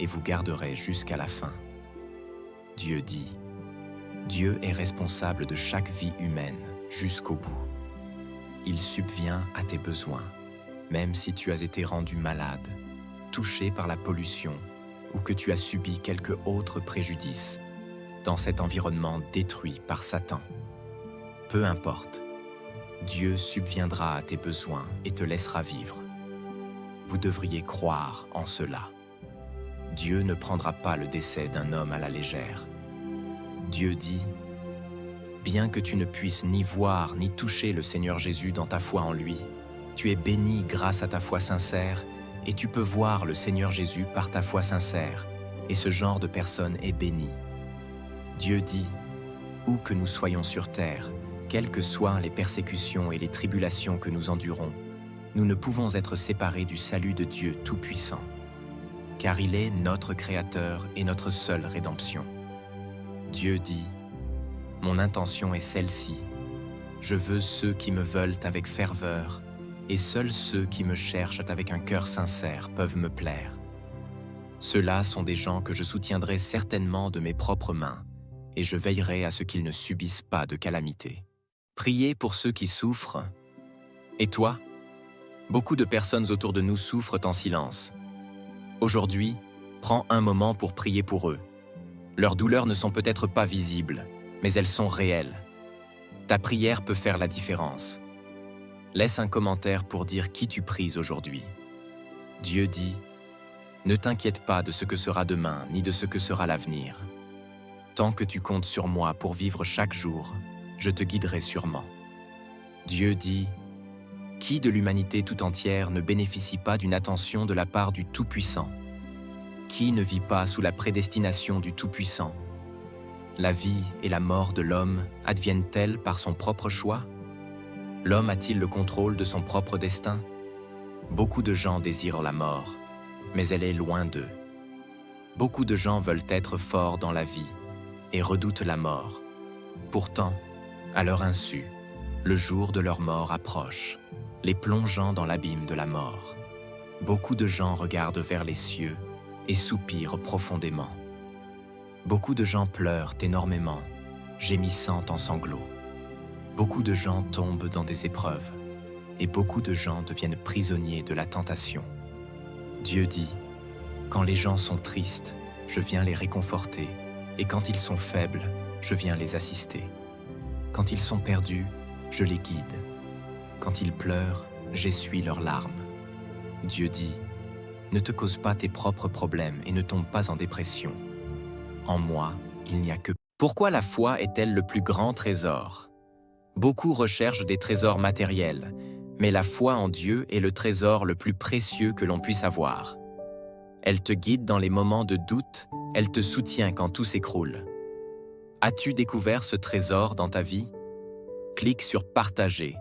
et vous garderai jusqu'à la fin. Dieu dit, Dieu est responsable de chaque vie humaine jusqu'au bout. Il subvient à tes besoins, même si tu as été rendu malade, touché par la pollution ou que tu as subi quelque autre préjudice dans cet environnement détruit par Satan. Peu importe, Dieu subviendra à tes besoins et te laissera vivre. Vous devriez croire en cela. Dieu ne prendra pas le décès d'un homme à la légère. Dieu dit, bien que tu ne puisses ni voir ni toucher le Seigneur Jésus dans ta foi en lui, tu es béni grâce à ta foi sincère et tu peux voir le Seigneur Jésus par ta foi sincère, et ce genre de personne est béni. Dieu dit, où que nous soyons sur terre, quelles que soient les persécutions et les tribulations que nous endurons, nous ne pouvons être séparés du salut de Dieu Tout-Puissant, car il est notre Créateur et notre seule rédemption. Dieu dit, mon intention est celle-ci, je veux ceux qui me veulent avec ferveur, et seuls ceux qui me cherchent avec un cœur sincère peuvent me plaire. Ceux-là sont des gens que je soutiendrai certainement de mes propres mains, et je veillerai à ce qu'ils ne subissent pas de calamité. Priez pour ceux qui souffrent. Et toi? Beaucoup de personnes autour de nous souffrent en silence. Aujourd'hui, prends un moment pour prier pour eux. Leurs douleurs ne sont peut-être pas visibles, mais elles sont réelles. Ta prière peut faire la différence. Laisse un commentaire pour dire qui tu pries aujourd'hui. Dieu dit, ne t'inquiète pas de ce que sera demain, ni de ce que sera l'avenir. Tant que tu comptes sur moi pour vivre chaque jour, je te guiderai sûrement. Dieu dit, qui de l'humanité tout entière ne bénéficie pas d'une attention de la part du Tout-Puissant? Qui ne vit pas sous la prédestination du Tout-Puissant? La vie et la mort de l'homme adviennent-elles par son propre choix? L'homme a-t-il le contrôle de son propre destin? Beaucoup de gens désirent la mort, mais elle est loin d'eux. Beaucoup de gens veulent être forts dans la vie et redoutent la mort. Pourtant, à leur insu, le jour de leur mort approche, les plongeant dans l'abîme de la mort. Beaucoup de gens regardent vers les cieux et soupirent profondément. Beaucoup de gens pleurent énormément, gémissant en sanglots. Beaucoup de gens tombent dans des épreuves, et beaucoup de gens deviennent prisonniers de la tentation. Dieu dit, quand les gens sont tristes, je viens les réconforter, et quand ils sont faibles, je viens les assister. Quand ils sont perdus, je les guide. Quand ils pleurent, j'essuie leurs larmes. Dieu dit, ne te cause pas tes propres problèmes et ne tombe pas en dépression. En moi, il n'y a que... Pourquoi la foi est-elle le plus grand trésor? Beaucoup recherchent des trésors matériels, mais la foi en Dieu est le trésor le plus précieux que l'on puisse avoir. Elle te guide dans les moments de doute, elle te soutient quand tout s'écroule. As-tu découvert ce trésor dans ta vie? Clique sur « Partager »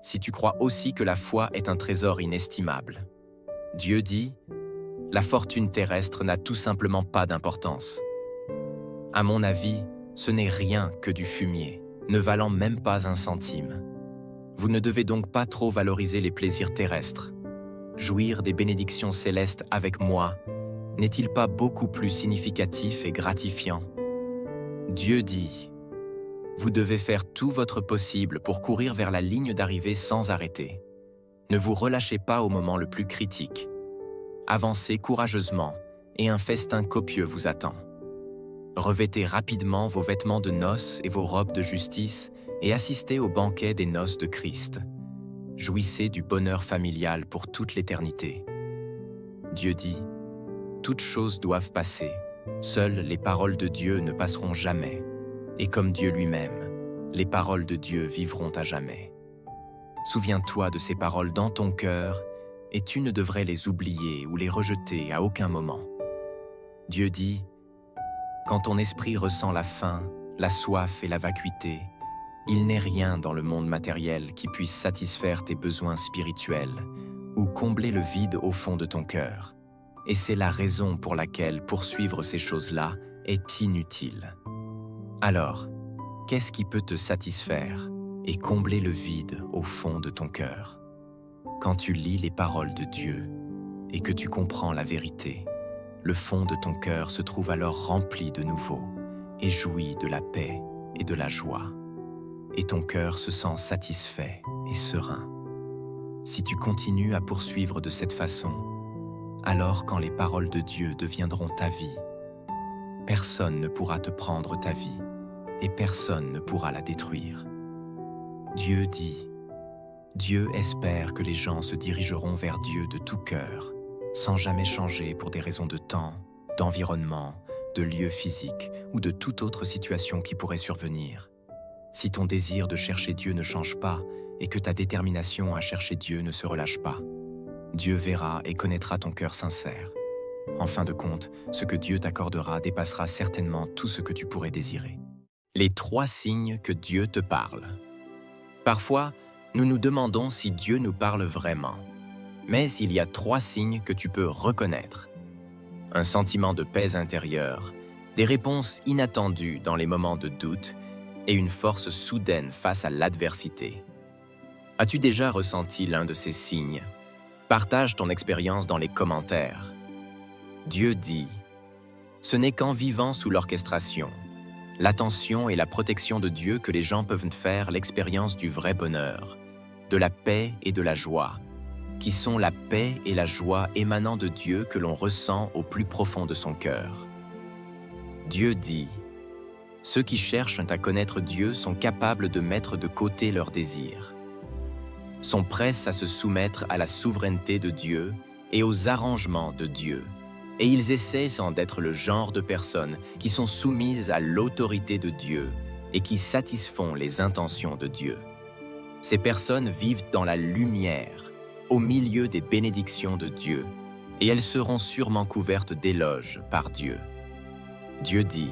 si tu crois aussi que la foi est un trésor inestimable. Dieu dit, la fortune terrestre n'a tout simplement pas d'importance. À mon avis, ce n'est rien que du fumier, ne valant même pas un centime. Vous ne devez donc pas trop valoriser les plaisirs terrestres. Jouir des bénédictions célestes avec moi n'est-il pas beaucoup plus significatif et gratifiant? Dieu dit, vous devez faire tout votre possible pour courir vers la ligne d'arrivée sans arrêter. Ne vous relâchez pas au moment le plus critique. Avancez courageusement et un festin copieux vous attend. Revêtez rapidement vos vêtements de noces et vos robes de justice et assistez au banquet des noces de Christ. Jouissez du bonheur familial pour toute l'éternité. Dieu dit, toutes choses doivent passer, seules les paroles de Dieu ne passeront jamais, et comme Dieu lui-même, les paroles de Dieu vivront à jamais. Souviens-toi de ces paroles dans ton cœur, et tu ne devrais les oublier ou les rejeter à aucun moment. Dieu dit, quand ton esprit ressent la faim, la soif et la vacuité, il n'est rien dans le monde matériel qui puisse satisfaire tes besoins spirituels ou combler le vide au fond de ton cœur. Et c'est la raison pour laquelle poursuivre ces choses-là est inutile. Alors, qu'est-ce qui peut te satisfaire et combler le vide au fond de ton cœur? Quand tu lis les paroles de Dieu et que tu comprends la vérité, Le fond de ton cœur se trouve alors rempli de nouveau et jouit de la paix et de la joie. Et ton cœur se sent satisfait et serein. Si tu continues à poursuivre de cette façon, alors quand les paroles de Dieu deviendront ta vie, personne ne pourra te prendre ta vie et personne ne pourra la détruire. Dieu dit, Dieu espère que les gens se dirigeront vers Dieu de tout cœur, sans jamais changer pour des raisons de temps, d'environnement, de lieu physique ou de toute autre situation qui pourrait survenir. Si ton désir de chercher Dieu ne change pas et que ta détermination à chercher Dieu ne se relâche pas, Dieu verra et connaîtra ton cœur sincère. En fin de compte, ce que Dieu t'accordera dépassera certainement tout ce que tu pourrais désirer. Les 3 signes que Dieu te parle. Parfois, nous nous demandons si Dieu nous parle vraiment. Mais il y a 3 signes que tu peux reconnaître. Un sentiment de paix intérieure, des réponses inattendues dans les moments de doute et une force soudaine face à l'adversité. As-tu déjà ressenti l'un de ces signes? Partage ton expérience dans les commentaires. Dieu dit, ce n'est qu'en vivant sous l'orchestration, l'attention et la protection de Dieu que les gens peuvent faire l'expérience du vrai bonheur, de la paix et de la joie, qui sont la paix et la joie émanant de Dieu que l'on ressent au plus profond de son cœur. Dieu dit, ceux qui cherchent à connaître Dieu sont capables de mettre de côté leurs désirs, sont prêts à se soumettre à la souveraineté de Dieu et aux arrangements de Dieu, et ils essaient d'être le genre de personnes qui sont soumises à l'autorité de Dieu et qui satisfont les intentions de Dieu. Ces personnes vivent dans la lumière, au milieu des bénédictions de Dieu, et elles seront sûrement couvertes d'éloges par Dieu. Dieu dit,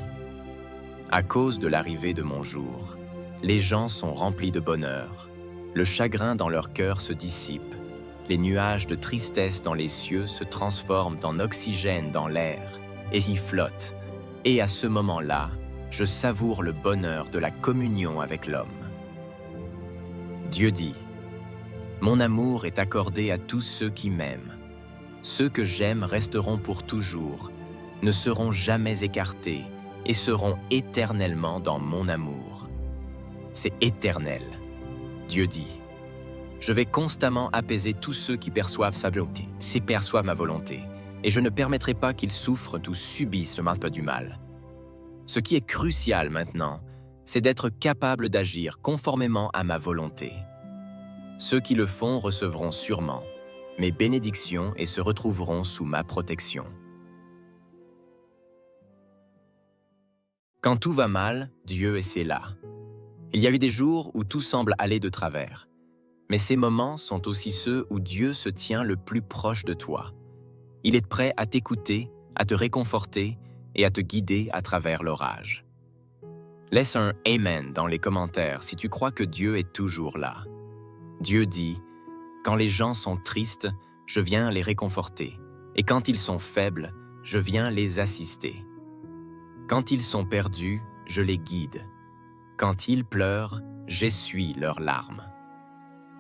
« À cause de l'arrivée de mon jour, les gens sont remplis de bonheur, le chagrin dans leur cœur se dissipe, les nuages de tristesse dans les cieux se transforment en oxygène dans l'air et y flottent, et à ce moment-là, je savoure le bonheur de la communion avec l'homme. » Dieu dit, « Mon amour est accordé à tous ceux qui m'aiment. Ceux que j'aime resteront pour toujours, ne seront jamais écartés et seront éternellement dans mon amour. » C'est éternel. Dieu dit, « Je vais constamment apaiser tous ceux qui perçoivent sa volonté, perçoivent ma volonté, et je ne permettrai pas qu'ils souffrent ou subissent le mal du mal. » Ce qui est crucial maintenant, c'est d'être capable d'agir conformément à ma volonté. Ceux qui le font recevront sûrement mes bénédictions et se retrouveront sous ma protection. Quand tout va mal, Dieu est là. Il y a eu des jours où tout semble aller de travers. Mais ces moments sont aussi ceux où Dieu se tient le plus proche de toi. Il est prêt à t'écouter, à te réconforter et à te guider à travers l'orage. Laisse un « Amen » dans les commentaires si tu crois que Dieu est toujours là. Dieu dit, « Quand les gens sont tristes, je viens les réconforter, et quand ils sont faibles, je viens les assister. Quand ils sont perdus, je les guide. Quand ils pleurent, j'essuie leurs larmes. »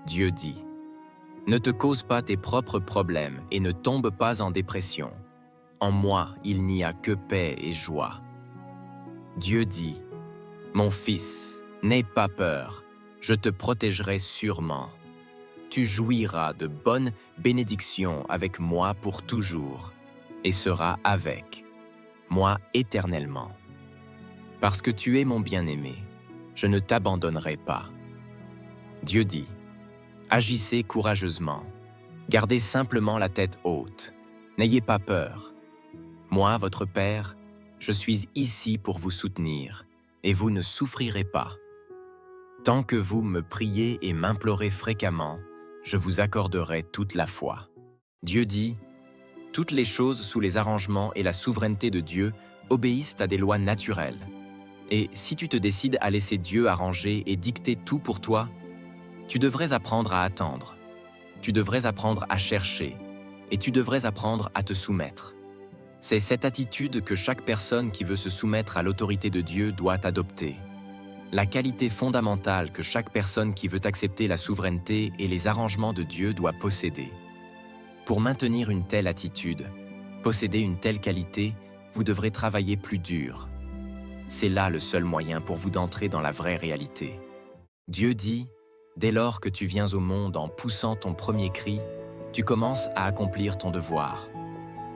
Dieu dit, « Ne te cause pas tes propres problèmes et ne tombe pas en dépression. En moi, il n'y a que paix et joie. » Dieu dit, « Mon fils, n'aie pas peur, je te protégerai sûrement. Tu jouiras de bonnes bénédictions avec moi pour toujours et seras avec moi éternellement. Parce que tu es mon bien-aimé, je ne t'abandonnerai pas. » Dieu dit, « Agissez courageusement, gardez simplement la tête haute, n'ayez pas peur. Moi, votre Père, je suis ici pour vous soutenir, et vous ne souffrirez pas. Tant que vous me priez et m'implorez fréquemment, je vous accorderai toute la foi. » Dieu dit, « Toutes les choses sous les arrangements et la souveraineté de Dieu obéissent à des lois naturelles. Et si tu te décides à laisser Dieu arranger et dicter tout pour toi, tu devrais apprendre à attendre, tu devrais apprendre à chercher, et tu devrais apprendre à te soumettre. C'est cette attitude que chaque personne qui veut se soumettre à l'autorité de Dieu doit adopter. La qualité fondamentale que chaque personne qui veut accepter la souveraineté et les arrangements de Dieu doit posséder. Pour maintenir une telle attitude, posséder une telle qualité, vous devrez travailler plus dur. C'est là le seul moyen pour vous d'entrer dans la vraie réalité. Dieu dit, dès lors que tu viens au monde en poussant ton premier cri, tu commences à accomplir ton devoir.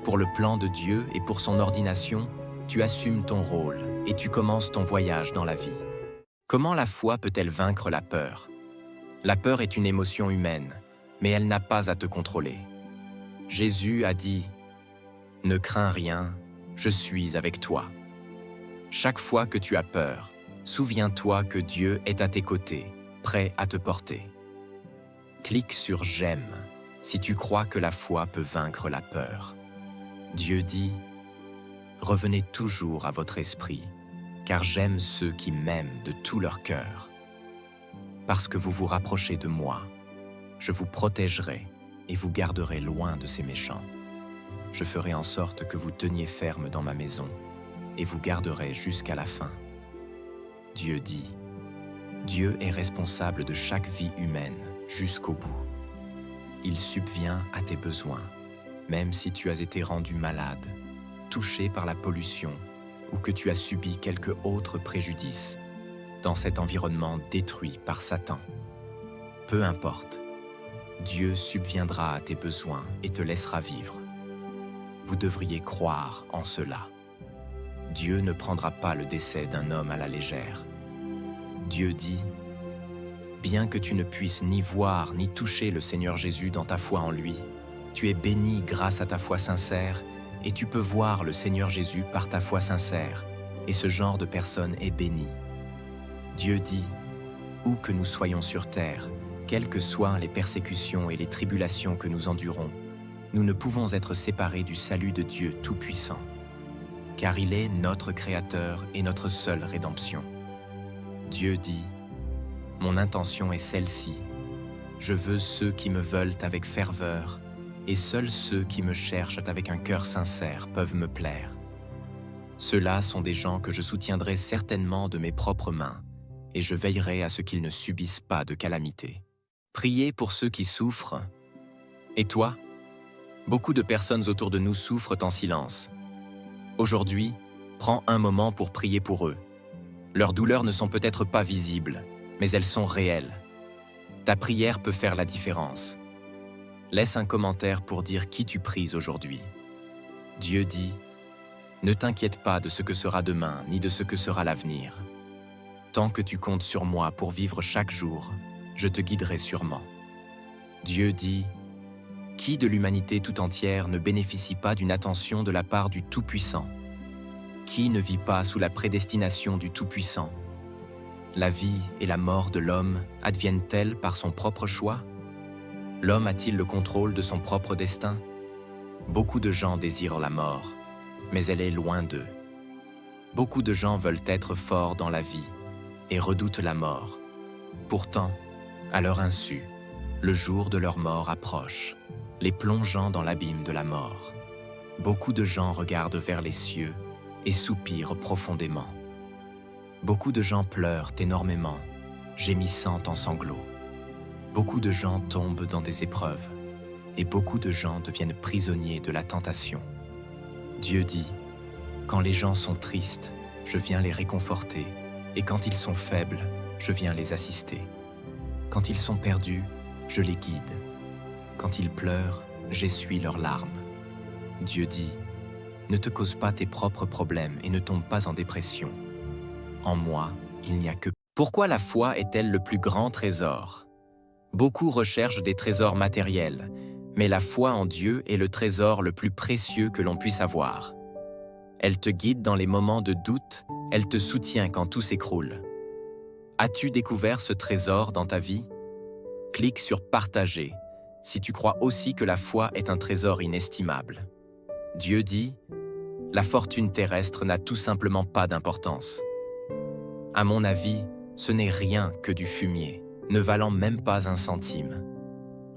Pour le plan de Dieu et pour son ordination, tu assumes ton rôle et tu commences ton voyage dans la vie. Comment la foi peut-elle vaincre la peur? La peur est une émotion humaine, mais elle n'a pas à te contrôler. Jésus a dit « Ne crains rien, je suis avec toi ». Chaque fois que tu as peur, souviens-toi que Dieu est à tes côtés, prêt à te porter. Clique sur « J'aime » si tu crois que la foi peut vaincre la peur. Dieu dit « Revenez toujours à votre esprit, car j'aime ceux qui m'aiment de tout leur cœur. Parce que vous vous rapprochez de moi, je vous protégerai et vous garderai loin de ces méchants. Je ferai en sorte que vous teniez ferme dans ma maison et vous garderez jusqu'à la fin. » Dieu dit, Dieu est responsable de chaque vie humaine jusqu'au bout. Il subvient à tes besoins, même si tu as été rendu malade, touché par la pollution ou que tu as subi quelque autre préjudice dans cet environnement détruit par Satan. Peu importe, Dieu subviendra à tes besoins et te laissera vivre. Vous devriez croire en cela. Dieu ne prendra pas le décès d'un homme à la légère. Dieu dit, bien que tu ne puisses ni voir ni toucher le Seigneur Jésus dans ta foi en lui, tu es béni grâce à ta foi sincère et tu peux voir le Seigneur Jésus par ta foi sincère, et ce genre de personne est béni. Dieu dit, où que nous soyons sur terre, quelles que soient les persécutions et les tribulations que nous endurons, nous ne pouvons être séparés du salut de Dieu Tout-Puissant, car il est notre Créateur et notre seule rédemption. Dieu dit, mon intention est celle-ci, je veux ceux qui me veulent avec ferveur, et seuls ceux qui me cherchent avec un cœur sincère peuvent me plaire. Ceux-là sont des gens que je soutiendrai certainement de mes propres mains, et je veillerai à ce qu'ils ne subissent pas de calamité. Priez pour ceux qui souffrent. Et toi? Beaucoup de personnes autour de nous souffrent en silence. Aujourd'hui, prends un moment pour prier pour eux. Leurs douleurs ne sont peut-être pas visibles, mais elles sont réelles. Ta prière peut faire la différence. Laisse un commentaire pour dire qui tu pries aujourd'hui. Dieu dit, ne t'inquiète pas de ce que sera demain, ni de ce que sera l'avenir. Tant que tu comptes sur moi pour vivre chaque jour, je te guiderai sûrement. Dieu dit, qui de l'humanité tout entière ne bénéficie pas d'une attention de la part du Tout-Puissant? Qui ne vit pas sous la prédestination du Tout-Puissant? La vie et la mort de l'homme adviennent-elles par son propre choix? L'homme a-t-il le contrôle de son propre destin? Beaucoup de gens désirent la mort, mais elle est loin d'eux. Beaucoup de gens veulent être forts dans la vie et redoutent la mort. Pourtant, à leur insu, le jour de leur mort approche, les plongeant dans l'abîme de la mort. Beaucoup de gens regardent vers les cieux et soupirent profondément. Beaucoup de gens pleurent énormément, gémissant en sanglots. Beaucoup de gens tombent dans des épreuves et beaucoup de gens deviennent prisonniers de la tentation. Dieu dit, quand les gens sont tristes, je viens les réconforter, et quand ils sont faibles, je viens les assister. Quand ils sont perdus, je les guide. Quand ils pleurent, j'essuie leurs larmes. Dieu dit, ne te cause pas tes propres problèmes et ne tombe pas en dépression. En moi, il n'y a que... Pourquoi la foi est-elle le plus grand trésor? Beaucoup recherchent des trésors matériels, mais la foi en Dieu est le trésor le plus précieux que l'on puisse avoir. Elle te guide dans les moments de doute, elle te soutient quand tout s'écroule. As-tu découvert ce trésor dans ta vie? Clique sur « Partager » si tu crois aussi que la foi est un trésor inestimable. Dieu dit, la fortune terrestre n'a tout simplement pas d'importance. À mon avis, ce n'est rien que du fumier, ne valant même pas un centime.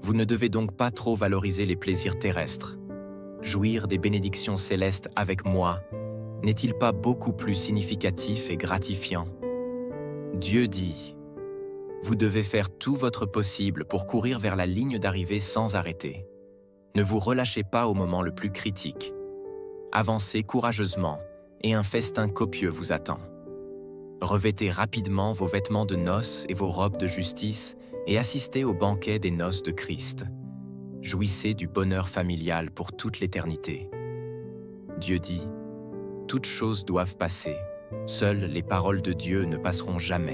Vous ne devez donc pas trop valoriser les plaisirs terrestres. Jouir des bénédictions célestes avec moi n'est-il pas beaucoup plus significatif et gratifiant? Dieu dit, vous devez faire tout votre possible pour courir vers la ligne d'arrivée sans arrêter. Ne vous relâchez pas au moment le plus critique, Avancez courageusement et un festin copieux vous attend. Revêtez rapidement vos vêtements de noces et vos robes de justice et assistez au banquet des noces de Christ. Jouissez du bonheur familial pour toute l'éternité. Dieu dit, « Toutes choses doivent passer, seules les paroles de Dieu ne passeront jamais. »